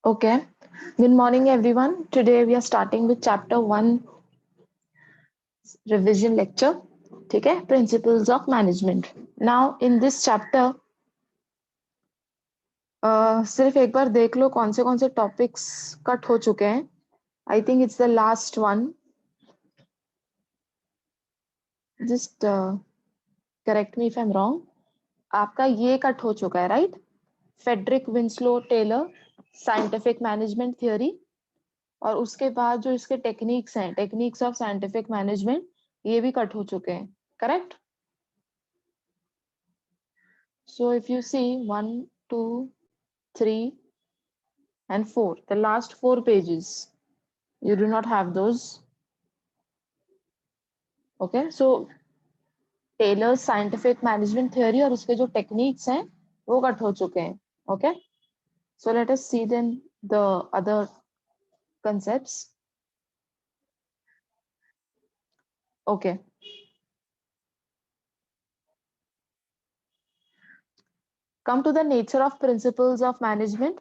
Okay. Good morning, everyone. Today we are starting with chapter 1 revision lecture. ठीक है, Principles of Management. Now, in this chapter, सिर्फ एक बार देख लो कौन से टॉपिक्स कट हो चुके हैं. I think it's the last one. Just correct me if I am wrong. आपका ये कट हो चुका है, right? Frederick Winslow Taylor, scientific management theory. और उसके बाद जो इसके टेक्निक्स हैं, टेक्निक्स ऑफ साइंटिफिक मैनेजमेंट, ये भी कट हो चुके हैं, correct? So if you see 1, 2, 3, and 4, the last 4 pages, you do not have those. Okay, so Taylor's scientific management theory और उसके जो techniques हैं वो कट हो चुके हैं. Okay, so let us see then the other concepts. Okay. Come to the nature of principles of management.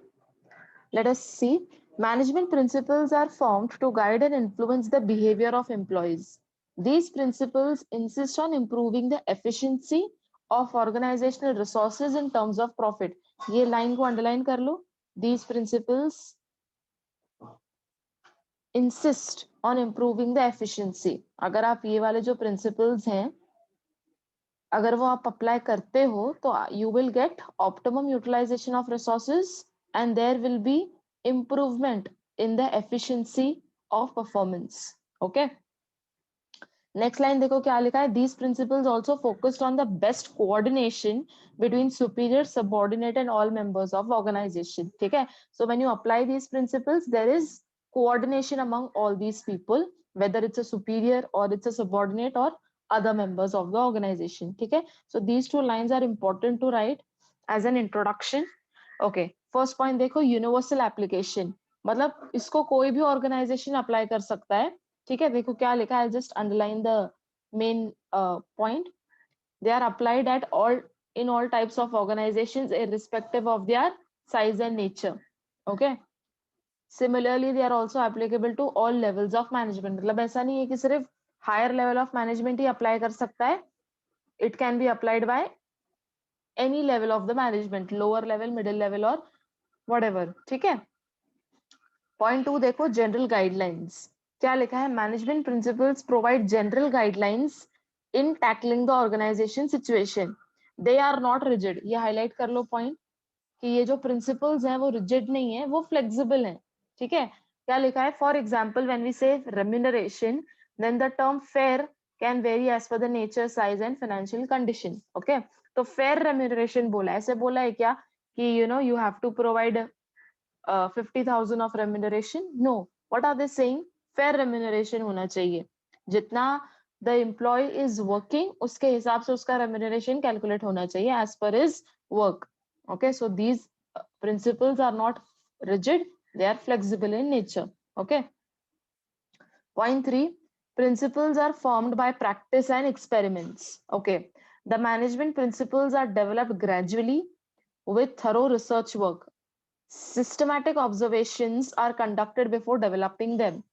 Let us see. Management principles are formed to guide and influence the behavior of employees. These principles insist on improving the efficiency of organizational resources in terms of profit. ये line को underline कर लो. These principles insist on improving the efficiency. अगर आप ये वाले जो principles हैं, अगर वो आप apply करते हो, तो you will get optimum utilization of resources and there will be improvement in the efficiency of performance. Okay. Next line देखो क्या लिखा है. These principles also focused on the best coordination between superior, subordinate and all members of organization. ठीक है. So when you apply these principles, there is coordination among all these people, whether it's a superior or it's a subordinate or other members of the organization. ठीक है. So these two lines are important to write as an introduction. Okay. First point देखो, universal application. मतलब इसको कोई भी organization apply कर सकता है. ठीक है. देखो क्या लिखा है. Just underline the main point. They are applied at all in all types of organisations irrespective of their size and nature. Okay. Similarly, they are also applicable to all levels of management. मतलब ऐसा नहीं है कि सिर्फ higher level of management ही apply कर सकता है. It can be applied by any level of the management, lower level, middle level और व्हाटएवर. ठीक है. पॉइंट 2 देखो, जनरल गाइडलाइंस. क्या लिखा है. Management principles provide general guidelines in tackling the organisation situation. They are not rigid. ये highlight कर लो पॉइंट कि ये जो प्रिंसिपल्स हैं वो रिजिड नहीं है, वो फ्लेक्सिबल हैं. ठीक है. क्या लिखा है. For example when we say remuneration, then the term fair can vary as per the nature, size and financial condition. Okay. तो फेयर रेम्यूनरेशन बोला, ऐसे बोला है क्या कि you have to provide 50,000 of remuneration? No. What are they saying? Fair remuneration होना चाहिए. जितना the employee is working, उसके हिसाब से उसका remuneration calculate होना चाहिए as per his work. Okay, so these principles are not rigid, they are flexible in nature. Okay. Point 3, principles are formed by practice and experiments. Okay. The management principles are developed gradually with thorough research work. Systematic observations are conducted before developing them.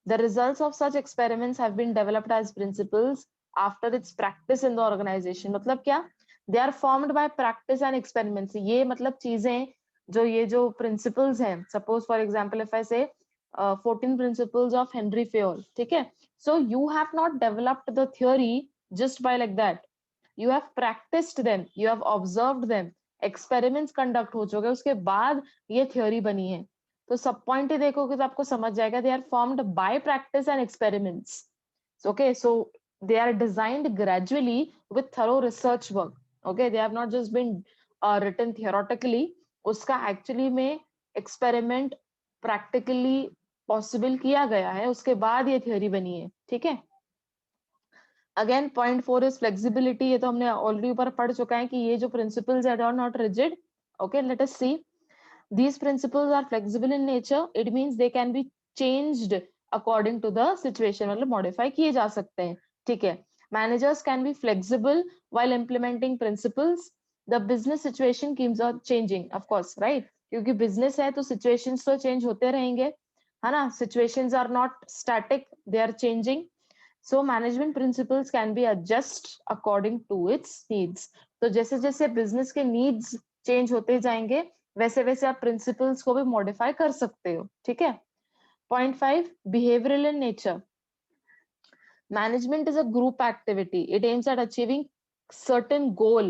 The results of such experiments have been developed as principles after its practice in the organization. मतलब क्या? They are formed by practice and experiments. ये मतलब चीजें ये जो principles हैं. Suppose for example if I say 14 principles of Henry Fayol. ठीक है? So you have not developed the theory just by like that. You have practiced them. You have observed them. Experiments conduct हो चुके, उसके बाद ये theory बनी है. तो सब पॉइंट ही देखोगे तो आपको समझ जाएगा. They are formed by practice and experiments. Okay. So they are designed gradually with thorough research work. Okay. They have not just been written theoretically. उसका एक्चुअली में एक्सपेरिमेंट प्रैक्टिकली पॉसिबल किया गया है, उसके बाद ये थ्योरी बनी है. ठीक है. Again point 4 is flexibility. ये तो हमने ऑलरेडी ऊपर पढ़ चुका है कि ये जो principles are not rigid. Okay. Let us see. These principles are flexible in nature. It means they can be changed according to the situation. मतलब modify किए जा सकते हैं. ठीक है. Managers can be flexible while implementing principles. The business situation keeps on changing, of course, right? क्योंकि business है तो सिचुएशंस तो चेंज होते रहेंगे, है ना, situations are not static, they are changing, so management principles can be adjust according to its needs. तो जैसे जैसे बिजनेस के नीड्स चेंज होते जाएंगे वैसे वैसे आप प्रिंसिपल्स को भी मॉडिफाई कर सकते हो, ठीक है। Point 5, behavioural in nature. Management is a group activity. It aims at achieving certain goal.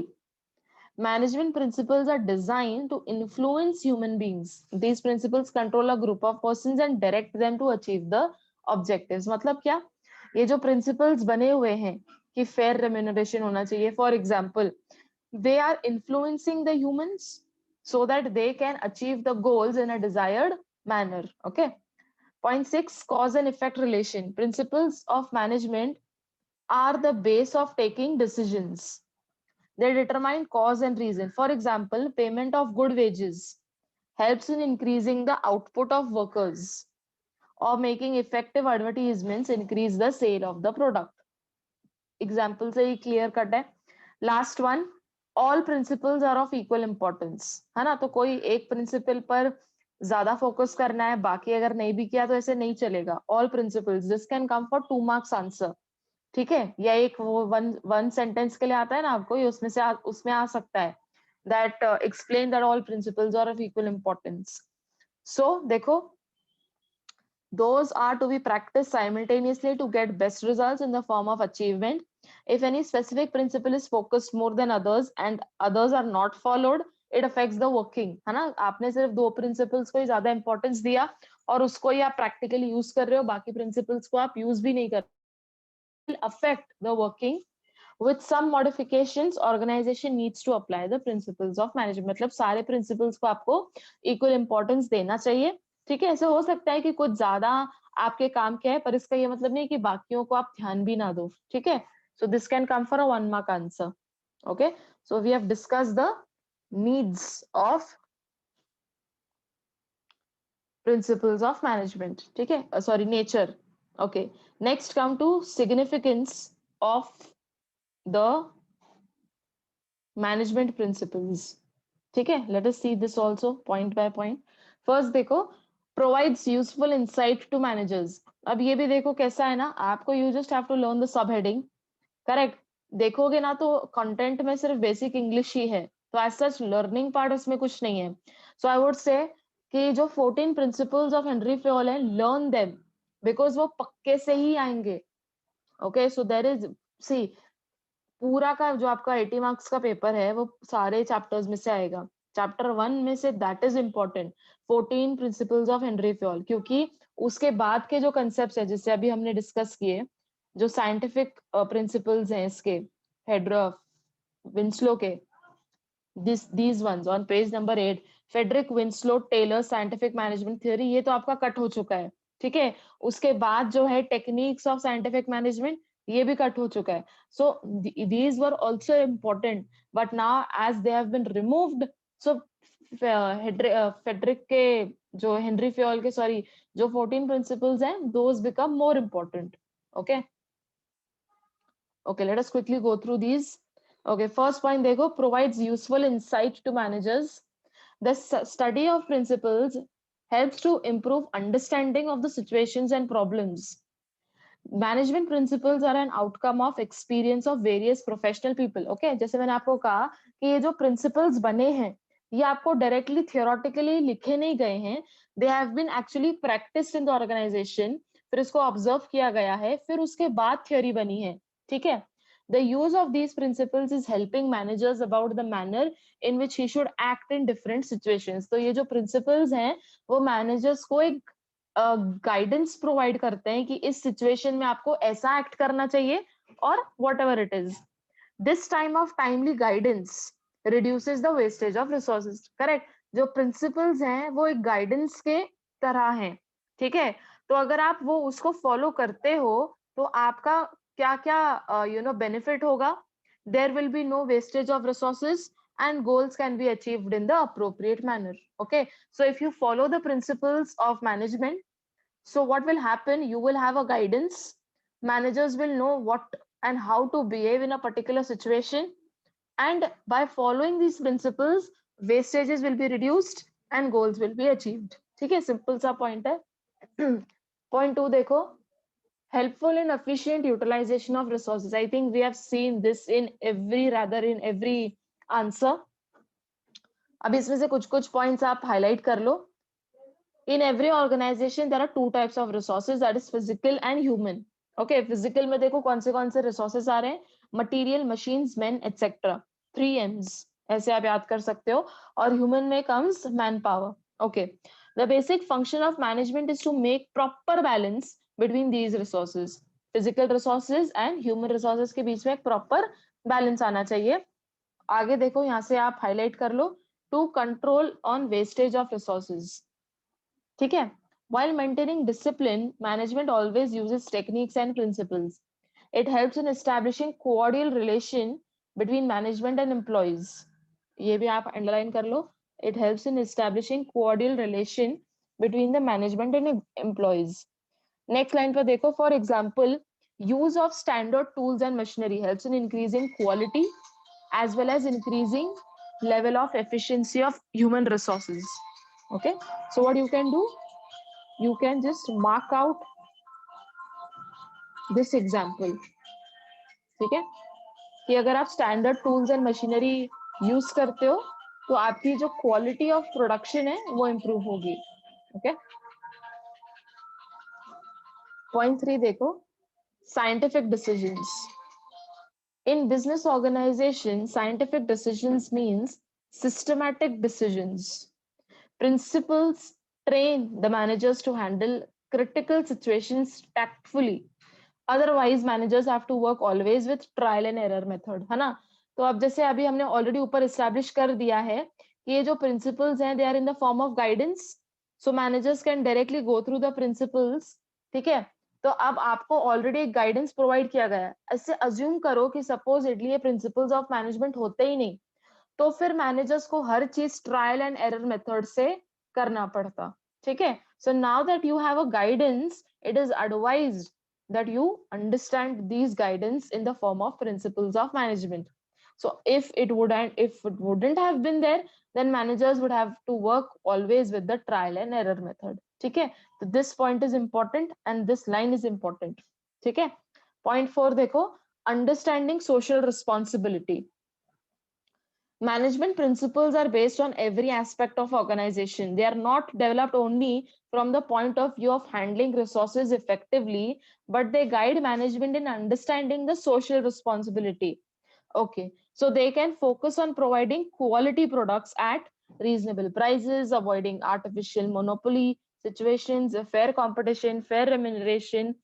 Management principles are designed to influence human beings. These principles control a group of persons and direct them to achieve the objectives. मतलब क्या, ये जो principles बने हुए हैं कि fair remuneration होना चाहिए, for example, they are influencing the humans so that they can achieve the goals in a desired manner. Okay. Point 6, cause and effect relation. Principles of management are the base of taking decisions. They determine cause and reason. For example, payment of good wages helps in increasing the output of workers, or making effective advertisements increase the sale of the product. Example से ही clear cut है. Last one, all principles are of equal importance, है ना, तो कोई एक principle पर ज्यादा focus करना है, बाकी अगर नहीं भी किया तो ऐसे नहीं चलेगा. All principles, this can come for 2 marks answer. ठीक है, या एक वो वन सेंटेंस के लिए आता है ना आपको, ये उसमें से उसमें आ सकता है, that explain that all principles are of equal importance. So देखो, those are to be practiced simultaneously to get best results in the form of achievement. If any specific principle is focused more than others and others are not followed, it affects the working, है ना. आपने सिर्फ 2 principles को ही ज्यादा importance दिया और उसको ही आप प्रैक्टिकली यूज कर रहे हो, बाकी प्रिंसिपल्स को आप यूज भी नहीं कर, affect the working. With some modifications, organization needs to apply the principles of management. मतलब सारे principles को आपको equal importance देना चाहिए, ठीक है. ऐसे हो सकता है कि कुछ ज्यादा आपके काम के है, पर इसका ये मतलब नहीं कि बाकियों को आप ध्यान भी ना दो, ठीक है. So this can come for a 1 mark answer. Okay, so we have discussed the needs of principles of management, ठीक है, sorry, nature. Okay, next come to significance of the management principles. ठीक है, let us see this also point by point. First देखो, provides useful insight to managers. अब ये भी देखो कैसा है ना, आपको you just have to learn the subheading, correct. देखोगे ना तो कंटेंट में सिर्फ बेसिक इंग्लिश ही है, तो एज सच लर्निंग पार्ट उसमें कुछ नहीं है. सो आई वुड से कि जो 14 प्रिंसिपल्स ऑफ हेनरी फ्योल है, लर्न देम, बिकॉज वो पक्के से ही आएंगे. ओके, सो देयर इज, सी, पूरा का जो आपका 80 मार्क्स का पेपर है वो सारे चैप्टर्स में से आएगा. चैप्टर 1 में say that is important, 14 principles of Henry Fayol, क्योंकि उसके बाद के जो कंसेप्ट्स है जिससे अभी हमने डिस्कस किए, जो साइंटिफिक प्रिंसिपल्स हैं इसके, हेड्रफ, विंस्लो के, these ones on page number 8, Frederick Winslow Taylor scientific management theory, ये तो आपका कट हो चुका है, ठीक है. उसके बाद जो है टेक्निक्स ऑफ साइंटिफिक मैनेजमेंट, ये भी कट हो चुका है. सो these were also important, but now as they have been removed, so Frederick के, जो हेनरी फ्योल के, सॉरी, जो 14 प्रिंसिपल्स हैं, those become more important. Okay, okay, let us quickly go through these. Okay, first point देखो, provides useful insight to managers. The study of principles helps to improve understanding of the situations and problems. Management principles are an outcome of experience of various professional people. Okay, जैसे मैंने आपको कहा कि ये जो principles बने हैं, ये आपको directly theoretically लिखे नहीं गए हैं, they have been actually practiced in the organization. फिर इसको observe किया गया है, फिर उसके बाद theory बनी है, ठीक है. The use of these principles is helping managers about the manner in which he should act in different situations. तो ये जो principles हैं, वो managers को एक गाइडेंस प्रोवाइड करते हैं कि इस सिचुएशन में आपको ऐसा एक्ट करना चाहिए, और what ever it is. This time of timely guidance reduces the wastage of resources. Correct, जो प्रिंसिपल्स हैं वो एक गाइडेंस के तरह हैं, ठीक है. तो अगर आप वो उसको फॉलो करते हो तो आपका क्या क्या बेनिफिट होगा. There will be no wastage of resources and goals can be achieved in the appropriate manner. Okay, so if you follow the principles of management, so what will happen, you will have a guidance, managers will know what and how to behave in a particular situation, and by following these principles wastages will be reduced and goals will be achieved. ठीक है, simple सा point है. Point 2 देखो, helpful in efficient utilization of resources. I think we have seen this in every answer. अब इसमें से कुछ कुछ पॉइंट्स आप हाईलाइट कर लो. In every organization there are two types of resources, that is physical and human. Okay, physical में देखो कौन से resources आ रहे हैं, material, machines, men, etc. 3 M's ऐसे आप याद कर सकते हो. और human में comes manpower. Okay, the basic function of management is to make proper balance between these resources. Physical resources and human resources के बीच में एक proper balance आना चाहिए. आगे देखो, यहाँ से आप highlight कर लो, to control on wastage of resources. ठीक है. While maintaining discipline, management always uses techniques and principles. It helps in establishing cordial relation between management and employees. ये भी आप underline कर लो. It helps in establishing cordial relation between the management and employees. Next line पर देखो, for example, use of standard tools and machinery helps in increasing quality as well as increasing level of efficiency of human resources. Okay, so what you can do, you can just mark out this example. ठीक है, कि अगर आप standard tools and machinery use करते हो तो आपकी जो क्वालिटी ऑफ प्रोडक्शन है वो इम्प्रूव होगी. ओके, पॉइंट 3 देखो, scientific decisions. In business organization, scientific decisions means systematic decisions. Principles train the managers to handle critical situations tactfully. Otherwise managers have to work always with trial and error method, है ना. तो अब जैसे अभी हमने already ऊपर establish कर दिया है कि ये जो प्रिंसिपल्स हैं they are in the form of guidance, so managers can directly go through the principles. ठीक है, तो अब आपको ऑलरेडी एक गाइडेंस प्रोवाइड किया गया है. ऐसे अज्यूम करो कि सपोज इडली ये प्रिंसिपल्स ऑफ मैनेजमेंट होते ही नहीं, तो फिर मैनेजर्स को हर चीज ट्रायल एंड एरर मेथड से करना पड़ता. ठीक है, so now that you have a guidance, it is advised that you understand these guidance in the form of principles of management. So if it wouldn't have been there, then managers would have to work always with the trial and error method. ठीक है, so this point is important and this line is important. ठीक है, point 4 देखो, understanding social responsibility. Management principles are based on every aspect of organization. They are not developed only from the point of view of handling resources effectively, but they guide management in understanding the social responsibility. Okay, so they can focus on providing quality products at reasonable prices, avoiding artificial monopoly situations, fair competition, fair remuneration,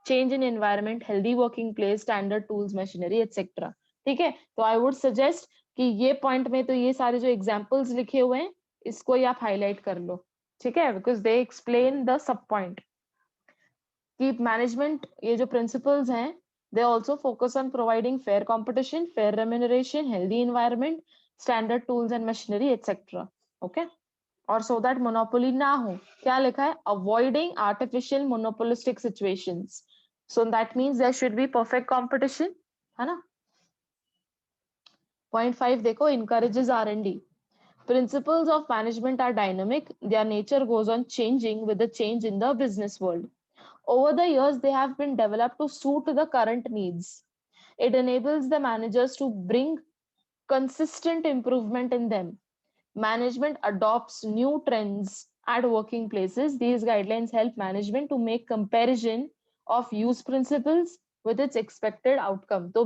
change in environment, healthy working place, standard tools, machinery, etc. ठीक है, तो I would suggest कि ये point में तो ये सारे जो एग्जांपल्स लिखे हुए हैं इसको ही आप हाईलाइट कर लो. ठीक है, because they explain the sub point कि मैनेजमेंट ये जो प्रिंसिपल्स हैं they also focus on providing fair competition, fair remuneration, healthy environment, standard tools and machinery, etc. Okay, और so that monopoly ना हो. क्या लिखा है, avoiding artificial monopolistic situations. So that means there should be perfect competition, है ना. Point 5 देखो, encourages R&D. Principles of management are dynamic. Their nature goes on changing with the change in the business world. Over the years, they have been developed to suit the current needs. It enables the managers to bring consistent improvement in them. Management adopts new trends at working places. These guidelines help management to make comparison of use principles with its expected outcome. So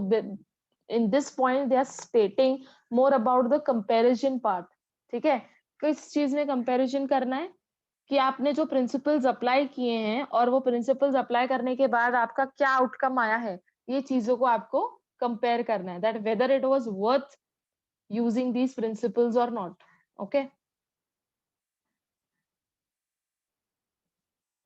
in this point, they are stating more about the comparison part. ठीक है, किस चीज में comparison करना है कि आपने जो प्रिंसिपल्स अप्लाई किए हैं और वो प्रिंसिपल्स अप्लाई करने के बाद आपका क्या आउटकम आया है, ये चीजों को आपको कंपेयर करना है, that whether it was worth using these principles और नॉट. ओके,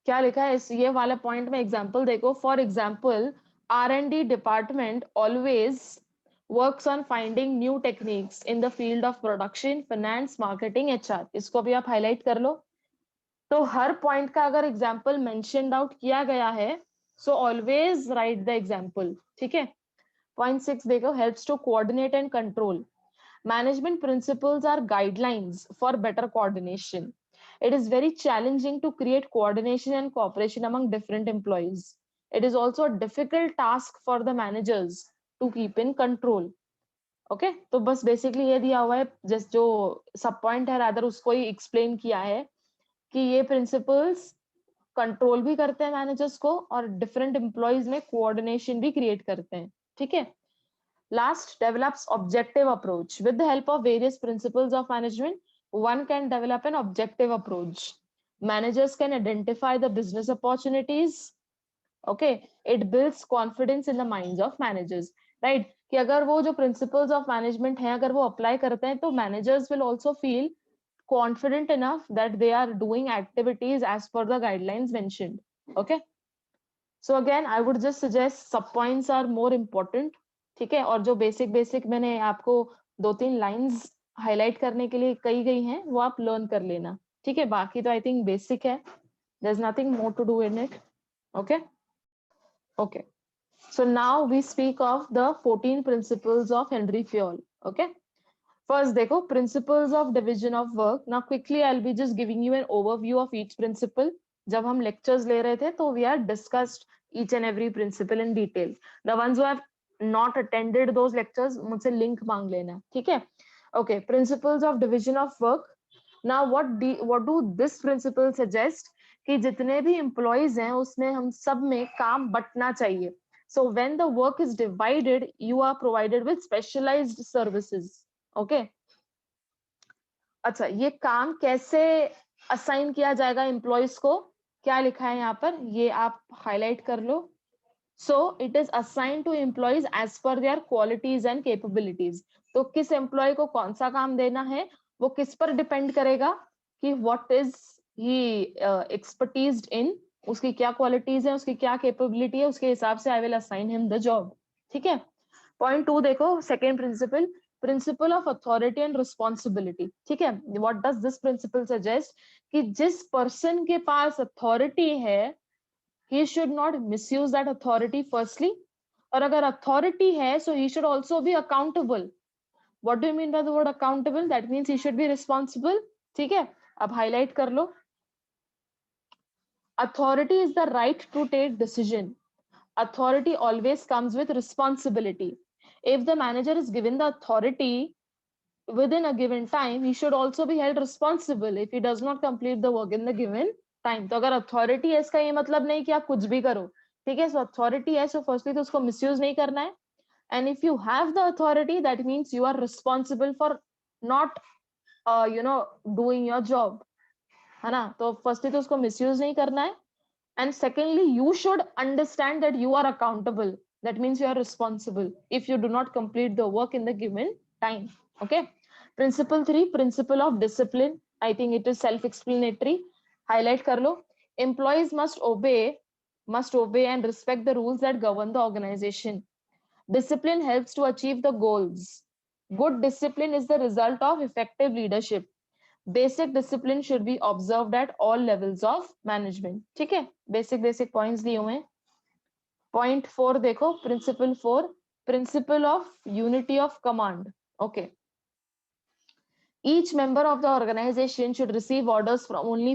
क्या लिखा है इस ये वाला पॉइंट में, एग्जांपल देखो. For example, R&D department always works on finding new techniques in the field of production, finance, marketing, HR. इसको भी आप हाईलाइट कर लो. तो हर पॉइंट का अगर एग्जाम्पल मेंशन्ड आउट किया गया है, so always write the example. ठीक है, पॉइंट 6 देखो, helps to coordinate and control. Management principles are guidelines for better coordination. It is very challenging to create coordination and cooperation among different employees. It is also a difficult task for the managers to keep in control. Okay तो बस basically ये दिया हुआ है just जो सब point है rather उसको ही एक्सप्लेन किया है कि ये प्रिंसिपल्स कंट्रोल भी करते हैं मैनेजर्स को और डिफरेंट एम्प्लॉयज में कोऑर्डिनेशन भी क्रिएट करते हैं ठीक है last develops objective approach with the help of various principles of management one can develop an objective approach managers can identify the business opportunities okay it builds confidence in the minds of managers right कि अगर वो जो principles of management हैं अगर वो apply करते हैं तो managers will also feel confident enough that they are doing activities as per the guidelines mentioned okay so again I would just suggest sub points are more important ठीक है और जो बेसिक मैंने आपको 2-3 लाइंस हाईलाइट करने के लिए कही गई हैं वो आप लर्न कर लेना ठीक है बाकी तो आई थिंक बेसिक है there is nothing more to do in it okay okay so now we speak of the 14 principles of Henry Fayol okay first देखो principles of division of work now quickly I'll be just giving you an overview of each principle जब हम lectures ले रहे थे तो we are discussed each and every principle in detail the ones who have not attended those lectures मुझसे link मांग लेना ठीक है okay principles of division of work now what do this principle suggest कि जितने भी employees हैं उसमें हम सब में काम बंटना चाहिए so when the work is divided you are provided with specialized services okay अच्छा ये काम कैसे असाइन किया जाएगा एम्प्लॉयज को क्या लिखा है यहाँ पर ये आप हाईलाइट कर लो so it is assign to employees as per their qualities and capabilities तो किस एम्प्लॉय को कौन सा काम देना है वो किस पर डिपेंड करेगा कि व्हाट इज ही एक्सपर्टीज्ड इन उसकी क्या क्वालिटीज है उसकी क्या कैपेबिलिटी है उसके हिसाब से I will assign him the job ठीक है पॉइंट 2 देखो second principle principle of authority and responsibility ठीक है what does this principle suggest कि जिस पर्सन के पास अथॉरिटी है he should not misuse that authority firstly और अगर अथॉरिटी है so he should also be accountable what do you mean by the word accountable that means he should be responsible ठीक है अब हाईलाइट कर लो authority is the right to take decision authority always comes with responsibility if the manager is given the authority within a given time he should also be held responsible if he does not complete the work in the given time तो अगर authority है इसका ये मतलब नहीं कि आप कुछ भी करो ठीक है so authority है so firstly तो उसको misuse नहीं करना है and if you have the authority that means you are responsible for not doing your job है ना तो firstly तो उसको misuse नहीं करना है and secondly you should understand that you are accountable that means you are responsible if you do not complete the work in the given time okay principle 3 principle of discipline I think it is self explanatory highlight kar lo employees must obey and respect the rules that govern the organization discipline helps to achieve the goals good discipline is the result of effective leadership basic discipline should be observed at all levels of management ठीक है basic points दिए हुए हैं point 4 देखो principle 4 principle of unity of command okay each member of the organization should receive orders only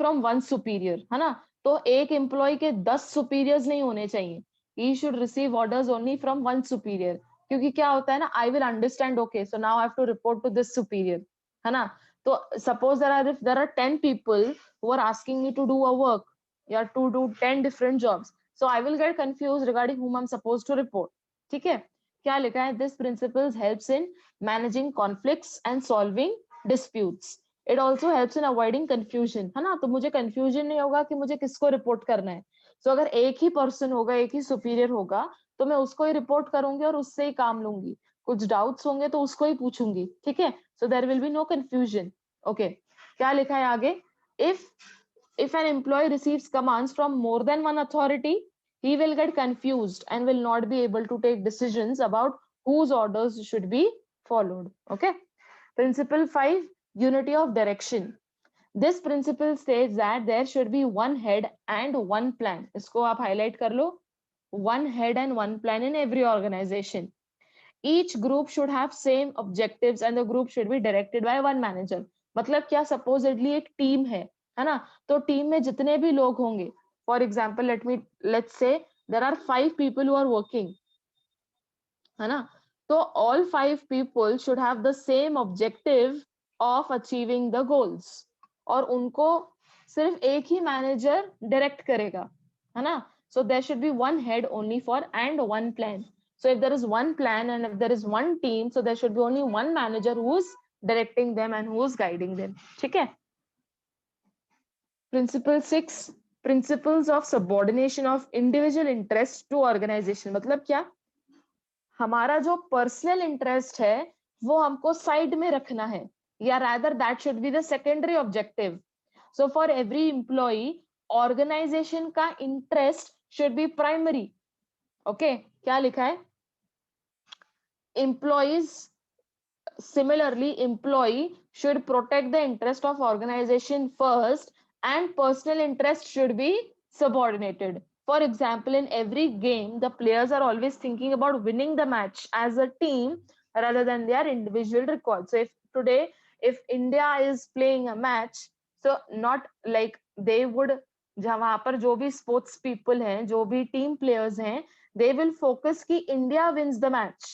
from one superior है ना तो एक एम्प्लॉय के 10 सुपीरियर्स नहीं होने चाहिए he should receive orders only from one superior क्योंकि क्या होता है ना I will understand okay so now I have to report to this superior है ना तो suppose there are 10 people who are asking me to do a work या to do 10 different jobs so I will get confused regarding whom I'm supposed to report ठीक है क्या लिखा है this principles helps in managing conflicts and solving disputes it also helps in avoiding confusion है ना तो मुझे confusion नहीं होगा कि मुझे किसको report करना है so अगर एक ही person होगा एक ही superior होगा तो मैं उसको ही report करूंगी और उससे ही काम लूंगी कुछ doubts होंगे तो उसको ही पूछूंगी ठीक है so there will be no confusion okay क्या लिखा है आगे if an employee receives commands from more than one authority he will get confused and will not be able to take decisions about whose orders should be followed okay principle 5 unity of direction this principle states that there should be one head and one plan इसको आप highlight कर लो one head and one plan in every organization each group should have same objectives and the group should be directed by one manager. मतलब क्या, supposedly एक team है ना, तो team में जितने भी लोग होंगे, for example let's say there are 5 people who are working, है ना, तो all 5 people should have the same objective of achieving the goals, और उनको सिर्फ एक ही मैनेजर डायरेक्ट करेगा, है ना. So there should be one head only for and one plan. So if there is one plan and if there is one team, so there should be only one manager who's directing them and who's guiding them. ठीक है. Principle 6, principles of subordination of individual interest to organization. मतलब क्या, हमारा जो personal interest है वो हमको side में रखना है, या rather that should be the secondary objective. So for every employee, organization का interest should be primary. Okay, क्या लिखा है? Employees, similarly, employee should protect the interest of organization first and personal interest should be subordinated. For example, in every game, the players are always thinking about winning the match as a team rather than their individual record. So if today, if India is playing a match, so not like they would, वहां पर जो भी sports people हैं, जो भी team players हैं, they will focus कि India wins the match,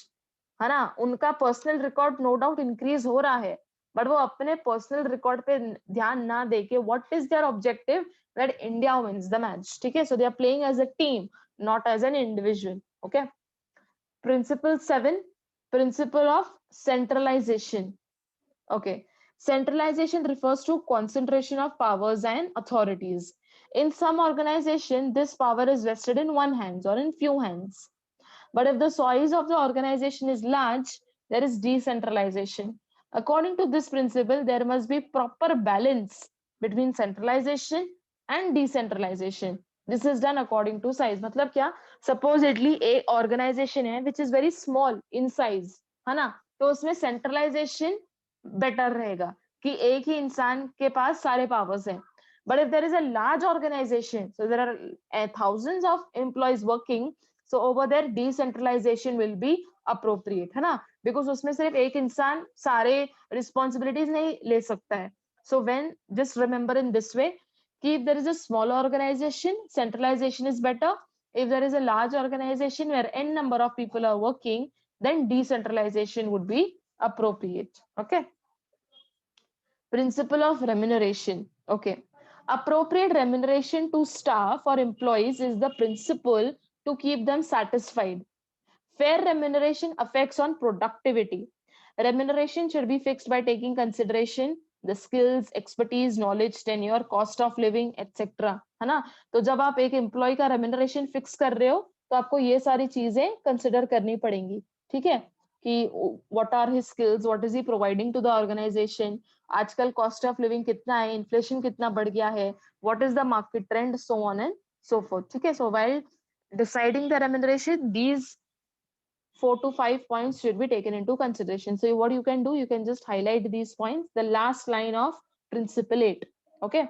है ना. उनका personal record no doubt increase हो रहा है, बट वो अपने पर्सनल रिकॉर्ड पे ध्यान ना देके what is their objective, that India wins the match. ठीक है. So they are playing as a team, not as an individual. Okay. Principle 7, principle of centralization. Okay. Centralization refers to concentration of powers and authorities. In some organization, this power is vested in one hand or in few hands. But if the size of the organization is large, there is decentralization. According to this principle, there must be proper balance between centralization and decentralization. This is done according to size. मतलब क्या? Supposedly a organization है which is very small in size, है ना? तो उसमें centralization better रहेगा कि एक ही इंसान के पास सारे पावर्स हैं. But if there is a large organization, so there are thousands of employees working, so over there decentralization will be appropriate, है ना, because उसमें सिर्फ एक इंसान सारे responsibilities नहीं ले सकता है. So when, just remember in this way, कि if there is a small organization, centralization is better. If there is a large organization where n number of people are working, then decentralization would be appropriate. Okay. Principle of remuneration. Okay. Appropriate remuneration to staff or employees is the principle to keep them satisfied. Fair remuneration affects on productivity. Remuneration should be fixed by taking consideration the skills, expertise, knowledge, tenure, cost of living, etc. है ना. तो जब आप एक employ का remuneration fix कर रहे हो तो आपको ये सारी चीजें कंसिडर करनी पड़ेंगी. ठीक है, कि what are his skills, what is he providing to the organization, आजकल कॉस्ट ऑफ लिविंग कितना है, इन्फ्लेशन कितना बढ़ गया है, what is the market trend, so on and so forth. ठीक है. So while deciding the remuneration, these 4 to 5 points should be taken into consideration. So what you can do, you can just highlight these points, the last line of principle 8. Okay.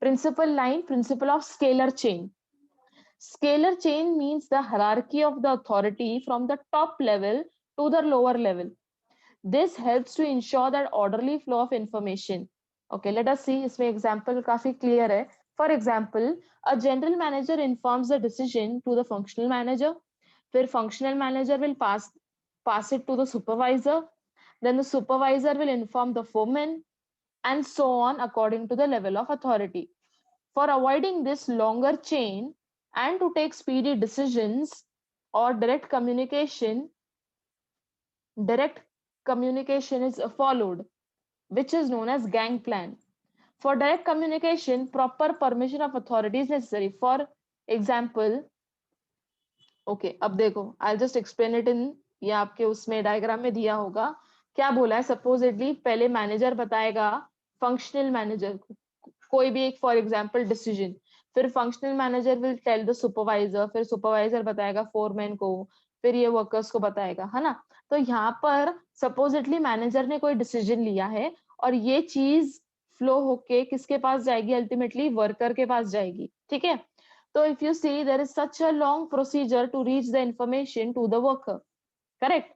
Principle 9, principle of scalar chain. Scalar chain means the hierarchy of the authority from the top level to the lower level. This helps to ensure that orderly flow of information. Okay, let us see. इसमें example काफी clear है. For example, a general manager informs the decision to the functional manager. फिर functional manager will pass it to the supervisor. Then the supervisor will inform the foreman, and so on according to the level of authority. For avoiding this longer chain and to take speedy decisions or direct communication is followed, which is known as gang plan. For direct communication, proper permission of authority is necessary. For example, okay, अब देखो, I'll just explain it in, ये आपके उसमें diagram में दिया होगा. क्या बोला है, सपोजिटली पहले मैनेजर बताएगा फंक्शनल मैनेजर को कोई भी एक, फॉर एग्जांपल डिसीजन, फिर functional manager will tell the supervisor, फिर सुपरवाइजर बताएगा फोरमैन को, फिर ये वर्कर्स को बताएगा, है ना. तो यहाँ पर सपोजिटली मैनेजर ने कोई डिसीजन लिया है और ये चीज फ्लो होके किसके पास जाएगी, अल्टीमेटली वर्कर के पास जाएगी. ठीक है. So if you see, there is such a long procedure to reach the information to the worker. Correct.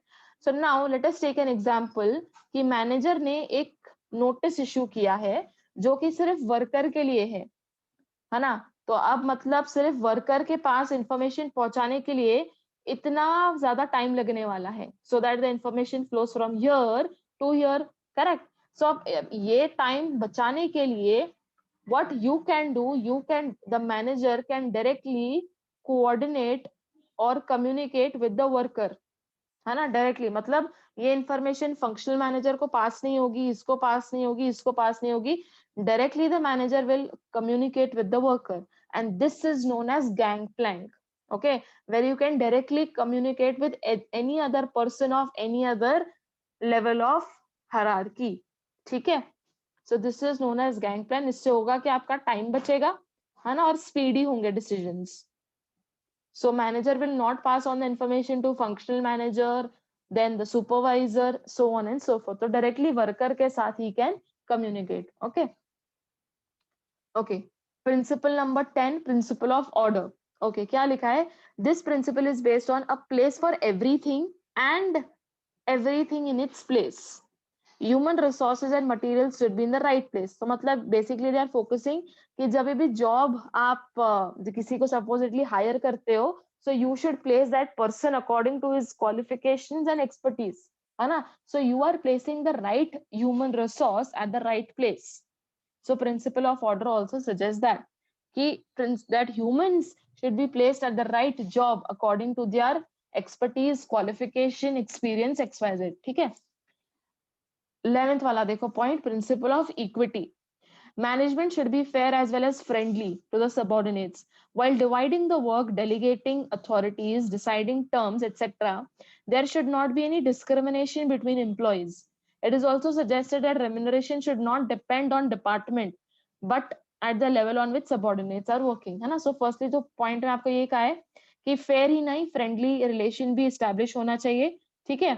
So now let us take an example कि मैनेजर ने एक नोटिस इशू किया है जो कि सिर्फ वर्कर के लिए है ना। तो अब मतलब सिर्फ वर्कर के पास इंफॉर्मेशन पहुंचाने के लिए इतना ज्यादा टाइम लगने वाला है, so that the information flows from here to here, correct. So अब ये टाइम बचाने के लिए what you can do, the manager can directly coordinate or communicate with the worker, है ना। डायरेक्टली मतलब ये इंफॉर्मेशन फंक्शनल मैनेजर को पास नहीं होगी, इसको पास नहीं होगी, इसको पास नहीं होगी, directly the manager will communicate with the worker, and this is known as gangplank, okay, where you can directly communicate with any other person of any other level of hierarchy, ठीक है। So this is known as gangplank. इससे होगा कि आपका time बचेगा, है ना, और स्पीडी होंगे decisions. So manager will not pass on the information to functional manager, then the supervisor, so on and so forth. So directly worker के साथ he can communicate. Okay. Okay. Principle number 10, principle of order. Okay. क्या लिखा है? This principle is based on a place for everything and everything in its place. Human resources and materials should be in the right place. तो मतलब basically they are focusing कि जब भी job आप किसी को supposedly hire करते हो, so you should place that person according to his qualifications and expertise, है ना। So you are placing the right human resource at the right place. So principle of order also suggests that that humans should be placed at the right job according to their expertise, qualification, experience, XYZ, ठीक है। 11th वाला देखो point, principle of equity. Management should be fair as well as friendly to the subordinates. While dividing the work, delegating authorities, deciding terms, etc., there should not be any discrimination between employees. It is also suggested that remuneration should not depend on department, but at the level on which subordinates are working, है ना। So firstly जो point में आपको ये कहा है कि fair ही नहीं, friendly relation भी establish होना चाहिए, ठीक है।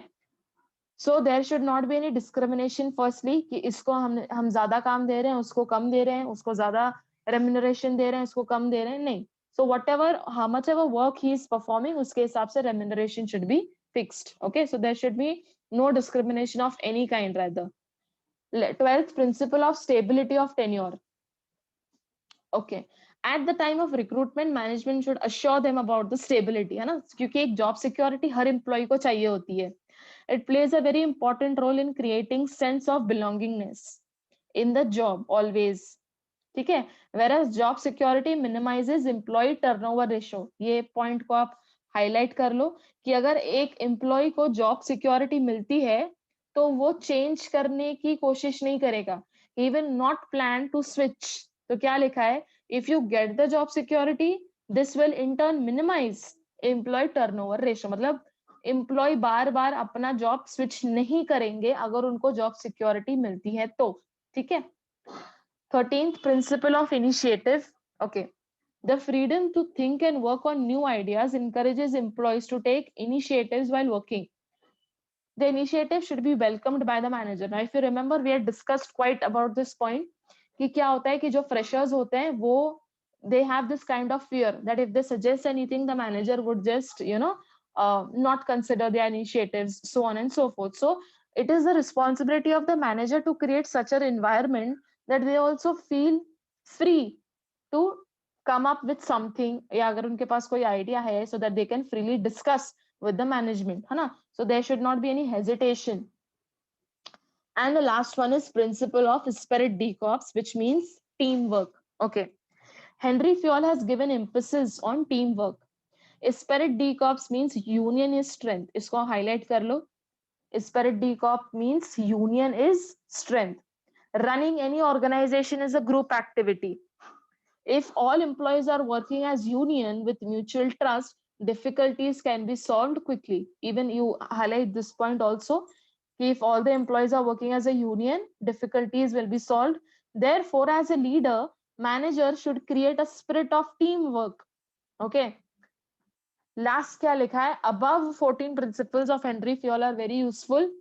So there should not be any discrimination firstly कि इसको हम ज्यादा काम दे रहे हैं, उसको कम दे रहे हैं, उसको ज्यादा remuneration दे रहे हैं, उसको कम दे रहे हैं, नहीं। So whatever, how much ever work he is performing, उसके हिसाब से remuneration should be fixed. Okay, so there should be no discrimination of any kind rather. 12th principle of stability of tenure. Okay, at the time of recruitment, management should assure them about the stability, है ना, क्योंकि एक job security हर employee को चाहिए होती है। It plays a very important role in creating sense of belongingness in the job always, ठीक है। Whereas job security minimizes employee turnover ratio. ये point को आप highlight कर लो कि अगर एक employee को job security मिलती है तो वो change करने की कोशिश नहीं करेगा, he will not plan to switch. तो क्या लिखा है? If you get the job security, this will in turn minimize employee turnover ratio. मतलब एम्प्लॉय बार बार अपना जॉब स्विच नहीं करेंगे अगर उनको जॉब सिक्योरिटी मिलती है तो, ठीक है। 13th principle of initiative. Okay, the freedom to think and work on new ideas encourages employees to take initiatives while working. The initiative should be welcomed by the manager. Now if you remember, we had discussed quite about this point कि क्या होता है कि जो freshers होते हैं वो they have this kind of fear that if they suggest anything, the manager would just not consider their initiatives, so on and so forth. So it is the responsibility of the manager to create such an environment that they also feel free to come up with something, या अगर उनके पास कोई idea है, so that they can freely discuss with the management, है ना। So there should not be any hesitation. And the last one is principle of spirit decops, which means teamwork. Okay, Henry Fayol has given emphasis on teamwork. Spirit decops means union is strength. इसको highlight कर लो. Spirit decop means union is strength. Running any organization is a group activity. If all employees are working as union with mutual trust, difficulties can be solved quickly. Even you highlight this point also. If all the employees are working as a union, difficulties will be solved. Therefore, as a leader, manager should create a spirit of teamwork. Okay. Last क्या लिखा है? Above 14 principles of Henry Fayol are very useful.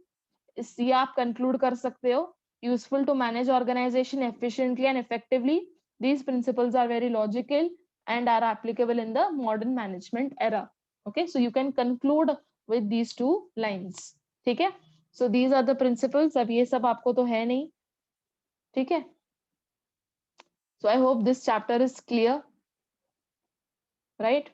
इसलिए आप conclude कर सकते हो, useful to manage organisation efficiently and effectively. These principles are very logical and are applicable in the modern management era. Okay, so you can conclude with these two lines. ठीक है, so these are the principles. अब ये सब आपको तो है नहीं, ठीक है। So I hope this chapter is clear, right.